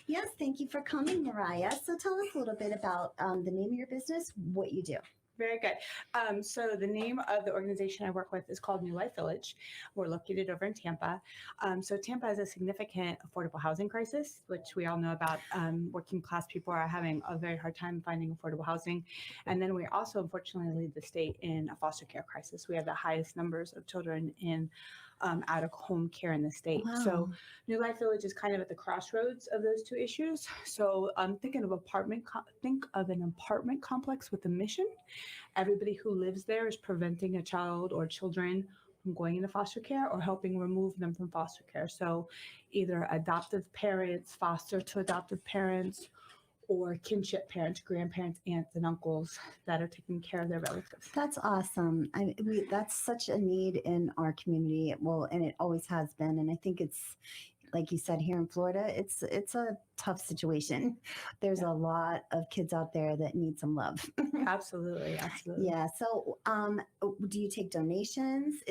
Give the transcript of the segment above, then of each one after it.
Yes, thank you for coming, Mariah. So tell us a little bit about the name of your business, what you do. Very good. So the name of the organization I work with is called New Life Village. We're located over in Tampa. So Tampa has a significant affordable housing crisis, which we all know about. Working class people are having a very hard time finding affordable housing. And then we also, unfortunately, lead the state in a foster care crisis. We have the highest numbers of children in out of home care in the state. Wow. So New Life Village is kind of at the crossroads of those two issues. So think of an apartment complex with a mission. Everybody who lives there is preventing a child or children from going into foster care or helping remove them from foster care. So either adoptive parents, foster to adoptive parents, or kinship parents, grandparents, aunts, and uncles that are taking care of their relatives. That's awesome. That's such a need in our community. Well, and it always has been. And I think it's, like you said, here in Florida, it's a tough situation. There's a lot of kids out there that need some love. Absolutely. Yeah. So, do you take donations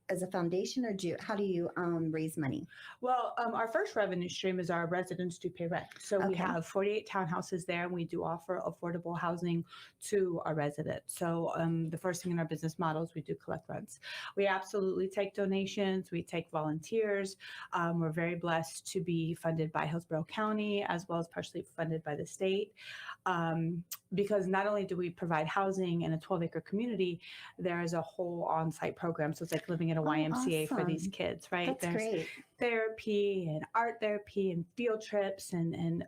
as a foundation, or how do you raise money? Well, our first revenue stream is our residents do pay rent. So we have 48 townhouses there, and we do offer affordable housing to our residents. So the first thing in our business model is we do collect rents. We absolutely take donations. We take volunteers. We're very blessed to be funded by Hillsborough County, as well as partially funded by the state. Because not only do we provide housing in a 12-acre community, there is a whole on-site program. So it's like living in a YMCA for these kids, right? That's great. Therapy and art therapy and field trips and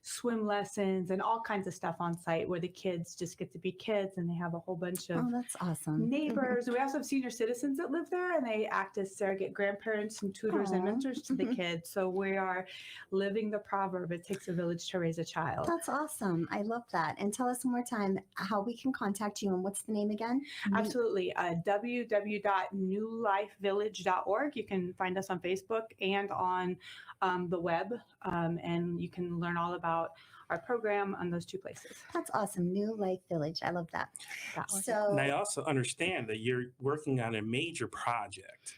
swim lessons and all kinds of stuff on site where the kids just get to be kids, and they have a whole bunch of that's awesome. neighbors. We also have senior citizens that live there, and they act as surrogate grandparents and tutors and mentors to the kids. So we are living the proverb, it takes a village to raise a child. That's awesome. I love that. And tell us one more time how we can contact you, and what's the name again? Absolutely. www.newlifevillage.org. You can find us on Facebook and on the web, and you can learn all about our program on those two places. That's awesome. New Life Village. I love that. And I also understand that you're working on a major project.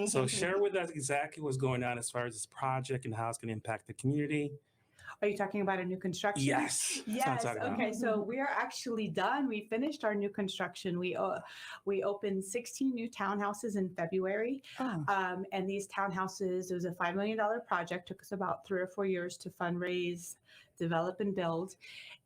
So share with us exactly what's going on as far as this project and how it's going to impact the community. Are you talking about a new construction? Yes. Yes. Okay. So we are actually done. We finished our new construction. We opened 16 new townhouses in February. And these townhouses, it was a $5 million project. Took us about 3 or 4 years to fundraise, develop, and build.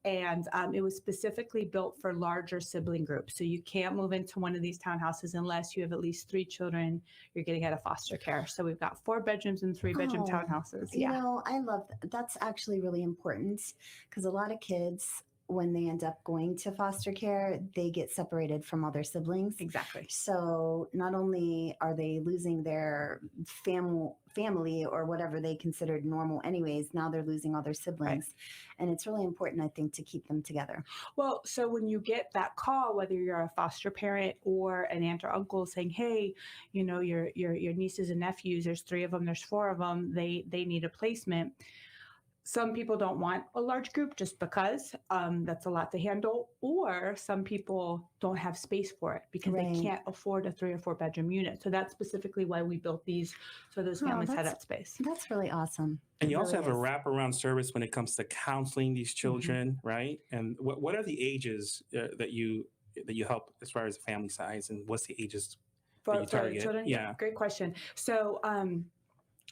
And it was specifically built for larger sibling groups. So you can't move into one of these townhouses unless you have at least 3 children you're getting out of foster care. So we've got 4 bedrooms and 3-bedroom townhouses. You know, I love that. That's actually really important, because a lot of kids, when they end up going to foster care, they get separated from all their siblings. Exactly. So not only are they losing their family or whatever they considered normal anyways, now they're losing all their siblings. Right. And it's really important, I think, to keep them together. Well, so when you get that call, whether you're a foster parent or an aunt or uncle saying, hey, you know, your nieces and nephews, there's 3 of them, there's 4 of them, they need a placement. Some people don't want a large group just because that's a lot to handle, or some people don't have space for it because they can't afford a 3 or 4 bedroom unit. So that's specifically why we built these, so those families had that space. That's really awesome. And you also have a wraparound service when it comes to counseling these children, right? And what are the ages that you help as far as the family size, and what's the ages for you target? Children? Yeah, great question. So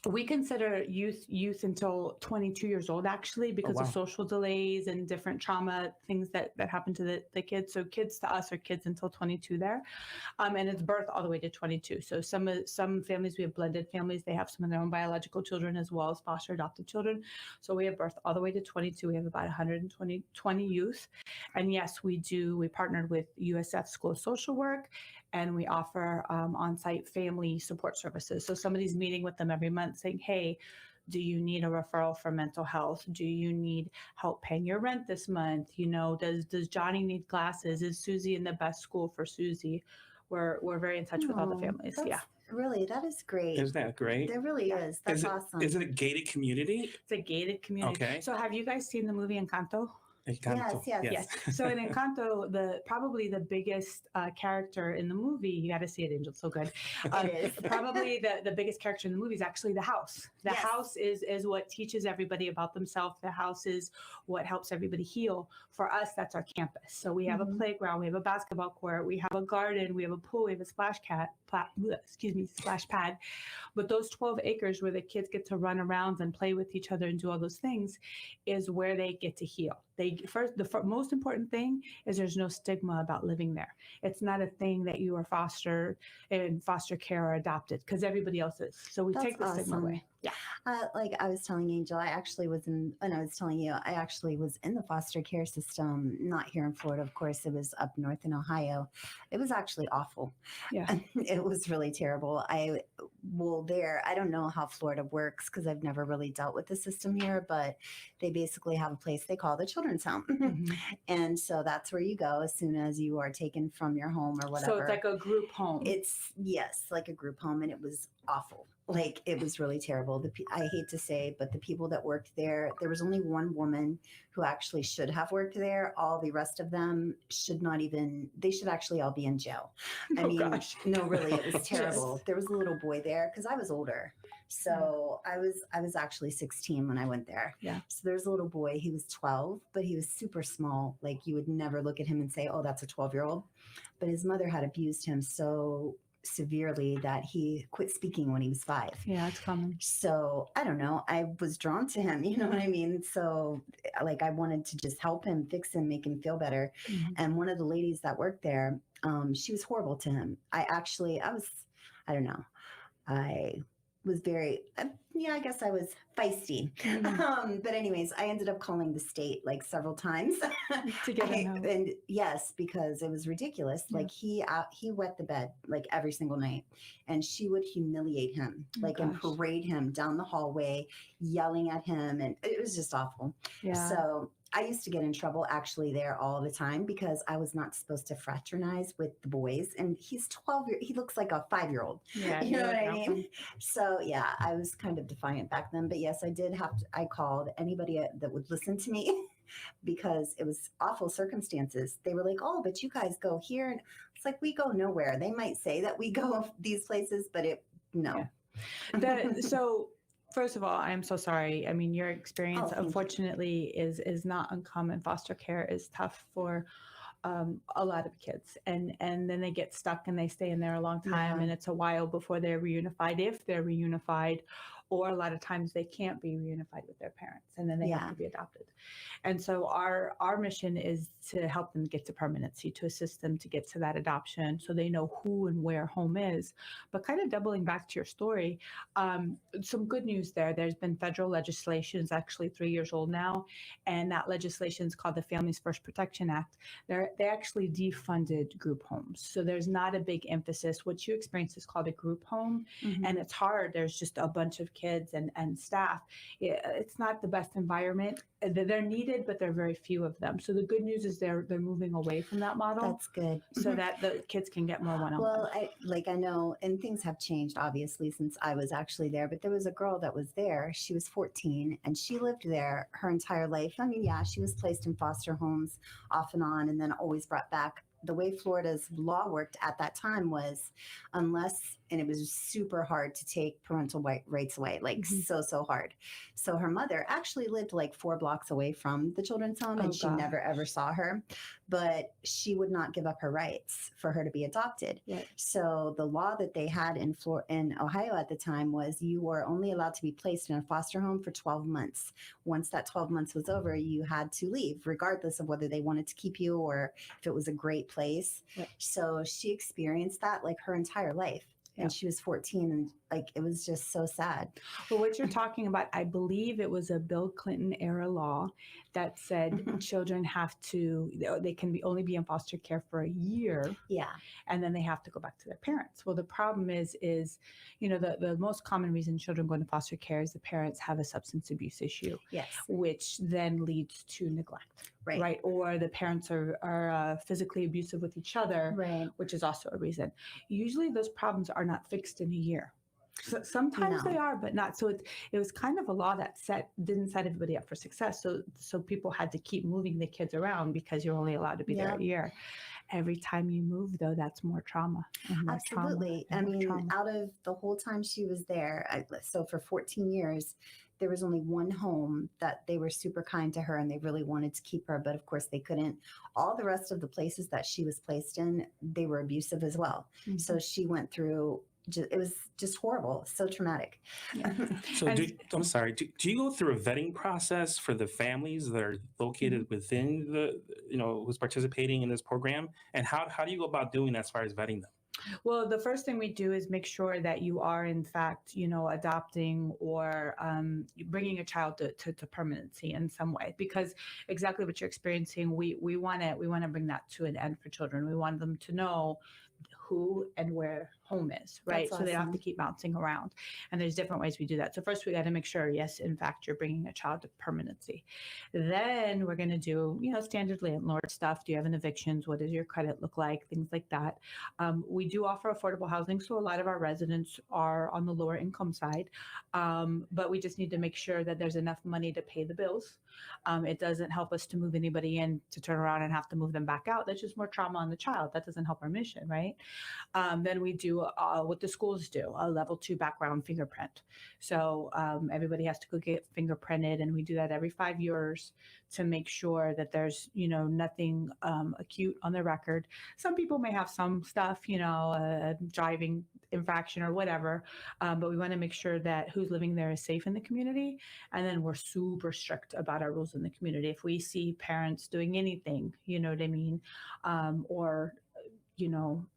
we consider youth until 22 years old, actually, because of social delays and different trauma things that happen to the kids. So kids to us are kids until 22 there. And it's birth all the way to 22. So some families, we have blended families. They have some of their own biological children as well as foster adopted children. So we have birth all the way to 22. We have about 120 youth. And yes, we partnered with USF School of Social Work, and we offer on-site family support services. So somebody's meeting with them every month saying, hey, do you need a referral for mental health? Do you need help paying your rent this month? You know, does Johnny need glasses? Is Susie in the best school for Susie? We're very in touch with all the families. Really, that is great. Isn't that great? There really is. That's awesome. Is it a gated community? It's a gated community. Okay. So have you guys seen the movie Encanto? Encanto. Yes. Yes. So in Encanto, probably the biggest character in the movie, you got to see it, Angel, it's so good. It is. Probably the biggest character in the movie is actually the house. The Yes. house is what teaches everybody about themselves. The house is what helps everybody heal. For us, that's our campus. So we have a playground, we have a basketball court, we have a garden, we have a pool, we have a splash pad. But those 12 acres where the kids get to run around and play with each other and do all those things is where they get to heal. The most important thing is there's no stigma about living there. It's not a thing that you are in foster care or adopted, because everybody else is. So we That's take the stigma awesome. away. Yeah. Like I was telling Angel, I actually was in the foster care system, not here in Florida, of course. It was up north in Ohio. It was actually awful. Yeah. It was really terrible. I don't know how Florida works because I've never really dealt with the system here, but they basically have a place they call the children's home. Mhm. And so that's where you go as soon as you are taken from your home or whatever. So it's like a group home. It's like a group home, and it was awful. Like, it was really terrible. I hate to say, but the people that worked there was only one woman who actually should have worked there. All the rest of them they should actually all be in jail. I mean, gosh. no, really, it was terrible. There was a little boy there because I was older. So I was actually 16 when I went there. Yeah. So there's a little boy, he was 12, but he was super small. Like, you would never look at him and say, oh, that's a 12-year-old. But his mother had abused him so severely that he quit speaking when he was 5. Yeah, it's common. So I don't know. I was drawn to him, you know what I mean? So like, I wanted to just help him, fix him, make him feel better. Mhm. And one of the ladies that worked there, she was horrible to him. I don't know. I was very, I guess I was feisty. Mhm. But anyways, I ended up calling the state like several times To get him out. and yes, because it was ridiculous. Yeah. Like, he wet the bed like every single night, and she would humiliate him, Oh, like, and gosh. parade him down the hallway, yelling at him, and it was just awful. Yeah. So I used to get in trouble actually there all the time because I was not supposed to fraternize with the boys, and he's 12. He looks like a 5-year-old. Yeah, You know what I yeah. mean? So yeah, I was kind of defiant back then. But yes, I called anybody that would listen to me because it was awful circumstances. They were like, oh, but you guys go here. And it's like, we go nowhere. They might say that we go these places, but no. So first of all, I'm so sorry. I mean, your experience, thank you. unfortunately, is not uncommon. Foster care is tough for a lot of kids, and then they get stuck and they stay in there a long time, Yeah. and it's a while before they're reunified, if they're reunified, or a lot of times they can't be reunified with their parents, and then they have Yeah. to be adopted. And so our mission is to help them get to permanency, to assist them to get to that adoption, so they know who and where home is. But kind of doubling back to your story, some good news there. There's been federal legislation, it's actually 3 years old now, and that legislation is called the Families First Protection Act. They actually defunded group homes, so there's not a big emphasis. What you experience is called a group home, Mhm. and it's hard. There's just a bunch of kids and staff. It's not the best environment. They're needed, but there are very few of them. So the good news is they're moving away from that model, That's good. so that the kids can get more one-on-one. Well, I know, and things have changed obviously since I was actually there, but there was a girl that was there. She was 14 and she lived there her entire life. I mean, yeah, she was placed in foster homes off and on and then always brought back. The way Florida's law worked at that time was and it was super hard to take parental rights away, like Mhm. so hard. So her mother actually lived like 4 blocks away from the children's home, Oh, and she gosh. never ever saw her, but she would not give up her rights for her to be adopted. Yeah. So the law that they had in Ohio at the time was you were only allowed to be placed in a foster home for 12 months. Once that 12 months was over, you had to leave, regardless of whether they wanted to keep you or if it was a great place. Yeah. So she experienced that like her entire life. Yeah. And she was 14, and like, it was just so sad. But what you're talking about, I believe it was a Bill Clinton era law that said Mhm. children they can only be in foster care for a year, Yeah. and then they have to go back to their parents. Well, the problem is the most common reason children go into foster care is the parents have a substance abuse issue, Yes. which then leads to neglect, right? Or the parents are physically abusive with each other, Right. which is also a reason. Usually those problems are not fixed in a year. Sometimes they No. are, but not. So it was kind of a law that didn't set everybody up for success. So people had to keep moving the kids around because you're only allowed to be there a Yep. year. Every time you move, though, that's more trauma and more trauma Absolutely. and I more mean, trauma. out of the whole time she was there, so for 14 years, there was only one home that they were super kind to her and they really wanted to keep her, but of course they couldn't. All the rest of the places that she was placed in, they were abusive as well. So Mhm. she went through, it was just horrible, so traumatic. Yeah. So And I'm sorry, do you go through a vetting process for the families that are located within the, who's participating in this program? And how do you go about doing that as far as vetting them? well, the first thing we do is make sure that you are, in fact, adopting or bringing a child to permanency in some way, because exactly what you're experiencing, we want to bring that to an end for children. We want them to know who and where home is, right? That's So they don't have to awesome. keep bouncing around. And there's different ways we do that. So first we got to make sure, yes, in fact, you're bringing a child to permanency. Then we're going to do, standard landlord stuff. Do you have an evictions? What does your credit look like? Things like that. We do offer affordable housing. So a lot of our residents are on the lower income side. But we just need to make sure that there's enough money to pay the bills. It doesn't help us to move anybody in to turn around and have to move them back out. That's just more trauma on the child. That doesn't help our mission, right? Then we do what the schools do, a level 2 background fingerprint. So everybody has to go get fingerprinted, and we do that every 5 years to make sure that there's, nothing acute on the record. Some people may have some stuff, a driving infraction or whatever, but we want to make sure that who's living there is safe in the community. And then we're super strict about our rules in the community. If we see parents doing anything, you know what I mean, or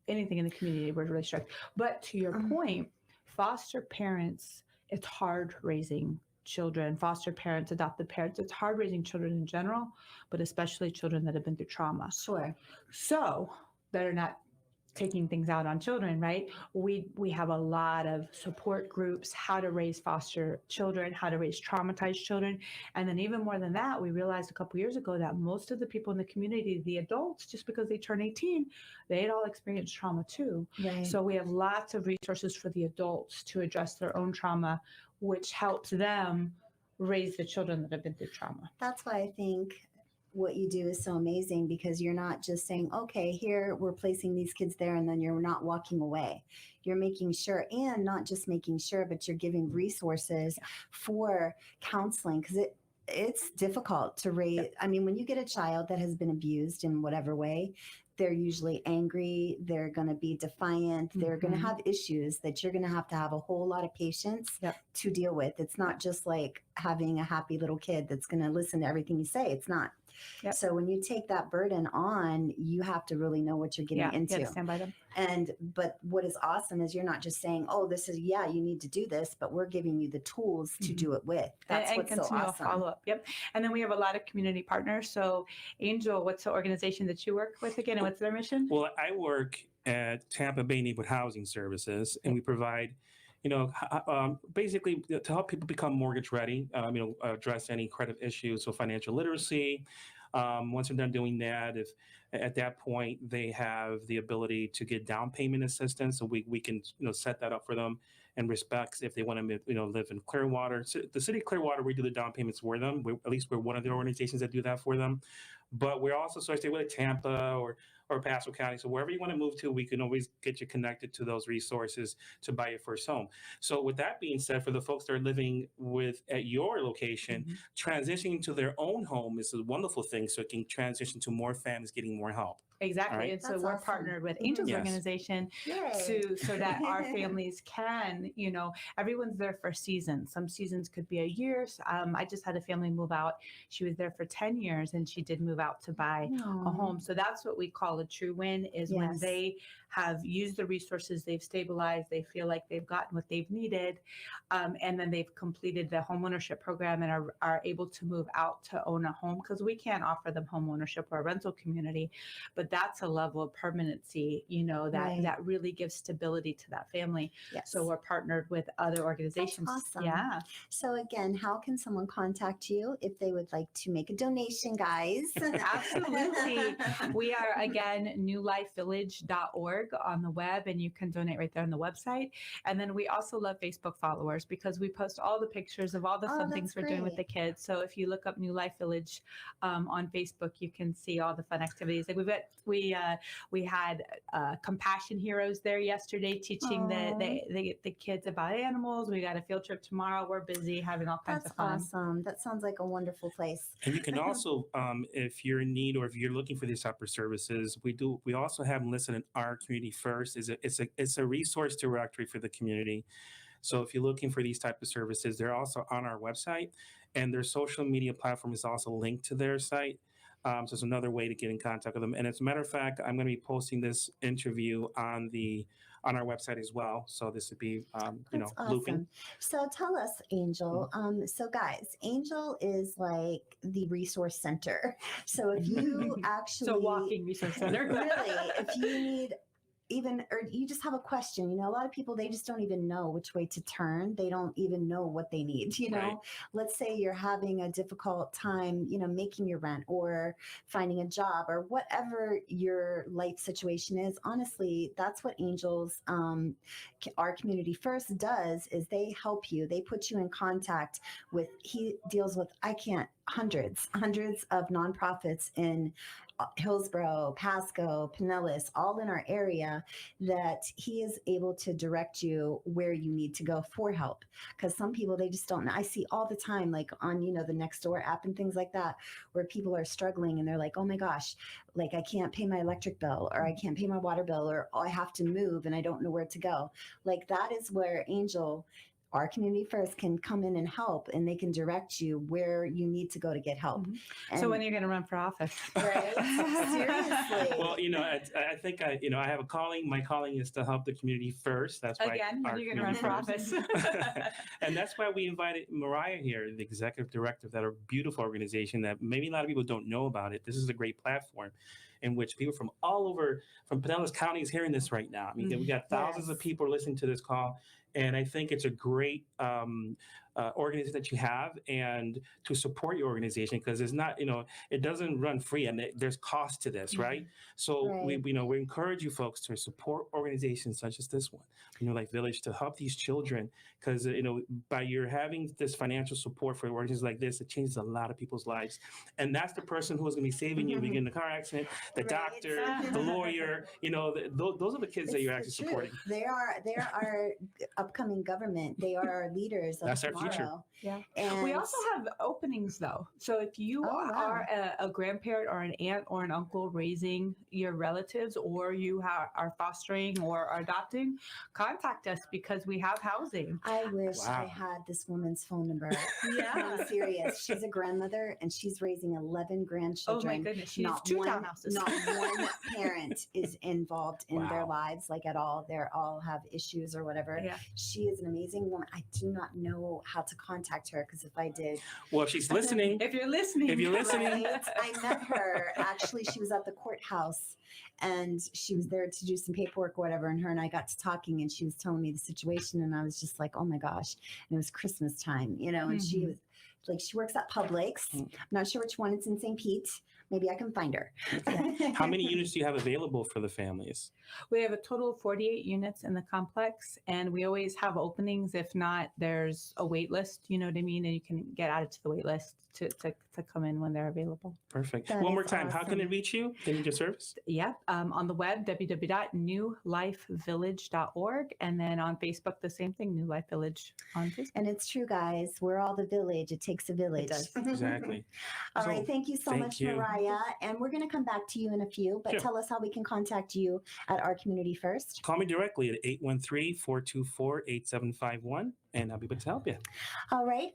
anything in the community, we're really strict. But to your point, foster parents, it's hard raising children, foster parents, adopted parents. It's hard raising children in general, but especially children that have been through trauma. Sure. So that are not taking things out on children, right? We have a lot of support groups, how to raise foster children, how to raise traumatized children. And then even more than that, we realized a couple years ago that most of the people in the community, the adults, just because they turn 18, they had all experienced trauma too. Right. So we have lots of resources for the adults to address their own trauma, which helps them raise the children that have been through trauma. That's why I think what you do is so amazing, because you're not just saying, okay, here we're placing these kids there, and then you're not walking away. You're making sure, and not just making sure, but you're giving resources for counseling, because it's difficult to raise. I mean, when you get a child that has been abused in whatever way, they're usually angry, they're going to be defiant, they're going to have issues that you're going to have a whole lot of patience to deal with. It's not just like having a happy little kid that's going to listen to everything you say. It's not. Yep. So when you take that burden on, you have to really know what you're getting into. You have to stand by them. But what is awesome is you're not just saying, oh, this is, you need to do this, but we're giving you the tools to do it with. That's and what's so awesome. Follow up. Yep. And then we have a lot of community partners. So Angel, what's the organization that you work with again, and what's their mission? Well, I work at Tampa Bay Neighborhood Housing Services, and we provide, basically to help people become mortgage ready, address any credit issues, so financial literacy. Once they're done doing that, if at that point they have the ability to get down payment assistance, so we can set that up for them in respects if they want to live in Clearwater. So the city of Clearwater, we do the down payments for them. At least we're one of the organizations that do that for them. But we're also associated with Tampa or Pasco County. So wherever you want to move to, we can always get you connected to those resources to buy your first home. So with that being said, for the folks that are living at your location, transitioning to their own home is a wonderful thing. So it can transition to more families getting more help. Exactly. Right. And so That's we're awesome. partnered with Angel's organization so that our families can, everyone's there for a season. Some seasons could be a year. I just had a family move out. She was there for 10 years and she did move out to buy a home. So that's what we call a true win, is when they have used the resources, they've stabilized, they feel like they've gotten what they've needed, and then they've completed the home ownership program and are able to move out to own a home, because we can't offer them home ownership or a rental community, but that's a level of permanency, that Right. that really gives stability to that family. Yes. So we're partnered with other organizations. awesome. Yeah. So again, how can someone contact you if they would like to make a donation, guys? Absolutely. We are, again, newlifevillage.org on the web, and you can donate right there on the website. And then we also love Facebook followers because we post all the pictures of all the Oh, fun things that's we're doing with the great. kids. So if you look up New Life Village on Facebook, you can see all the fun activities. Like we had Compassion Heroes there yesterday, teaching the kids about animals. We got a field trip tomorrow. We're busy having all kinds That's of fun. awesome. That sounds like a wonderful place. And you can also, if you're in need or if you're looking for these type of services, we also have them listed in Our Community First. It's a resource directory for the community. So if you're looking for these type of services, they're also on our website, and their social media platform is also linked to their site. So it's another way to get in contact with them. And as a matter of fact, I'm going to be posting this interview on our website as well. So this would be, That's looping. awesome. So tell us, Angel. So guys, Angel is like the resource center. So if you actually So walking resource center. really, if you need or you just have a question, a lot of people, they just don't even know which way to turn. They don't even know what they need, Right. Let's say you're having a difficult time, making your rent or finding a job or whatever your life situation is. Honestly, that's what Angels, Our Community First does, is they help you. They put you in contact with, he deals with, hundreds of nonprofits in Hillsborough, Pasco, Pinellas, all in our area, that he is able to direct you where you need to go for help. Because some people, they just don't know. I see all the time, like on, the Nextdoor app and things like that, where people are struggling and they're like, oh my gosh, like I can't pay my electric bill, or I can't pay my water bill, or I have to move and I don't know where to go. Like that is where Angel, Our Community First, can come in and help, and they can direct you where you need to go to get help. Mm-hmm. So when are you going to run for office? Right? Seriously. Well, I think I have a calling. My calling is to help the community first. That's why Again, when are you going to run for office? And that's why we invited Mariah here, the executive director of that beautiful organization that maybe a lot of people don't know about it. This is a great platform in which people from all over, from Pinellas County is hearing this right now. I mean, we got thousands of people listening to this call. And I think it's a great organization that you have, and to support your organization, because it's not, it doesn't run free, and there's cost to this, right? So we encourage you folks to support organizations such as this one, like Village, to help these children, because by your having this financial support for organizations like this, it changes a lot of people's lives, and that's the person who is going to be saving you if you get in a car accident, the doctor, the lawyer, those are the kids that you're actually supporting. They are our upcoming government. They are our leaders of That's our tomorrow. future. Yeah. And we also have openings though. So if you are a grandparent or an aunt or an uncle raising your relatives, or you are fostering or are adopting, contact us, because we have housing. I wish I had this woman's phone number. Yeah. I'm serious. She's a grandmother and she's raising 11 grandchildren. Oh my goodness. She's two townhouses. Not one parent is involved in their lives, like at all. They all have issues or whatever. Yeah. She is an amazing woman. I do not know how to contact her, because if I did. Well, if she's listening. If you're listening. Right? I met her. Actually, she was at the courthouse and she was there to do some paperwork or whatever. And her and I got to talking, and she was telling me the situation. And I was just like, oh my gosh. And it was Christmas time, and she was like, she works at Publix. I'm not sure which one. It's in St. Pete. Maybe I can find her. How many units do you have available for the families? We have a total of 48 units in the complex, and we always have openings. If not, there's a wait list, you know what I mean? And you can get added to the wait list to come in when they're available. Perfect. That One more is time, how can awesome. it reach you? They need your service? Yep. On the web, www.newlifevillage.org. And then on Facebook, the same thing, New Life Village on Facebook. And it's true, guys. We're all the village. It takes a village. does. Exactly. All right. Thank you so thank much, you. Mariah. And we're going to come back to you in a few, but Sure. tell us how we can contact you at Our Community First. Call me directly at 813-424-8751, and I'll be able to help you. All right.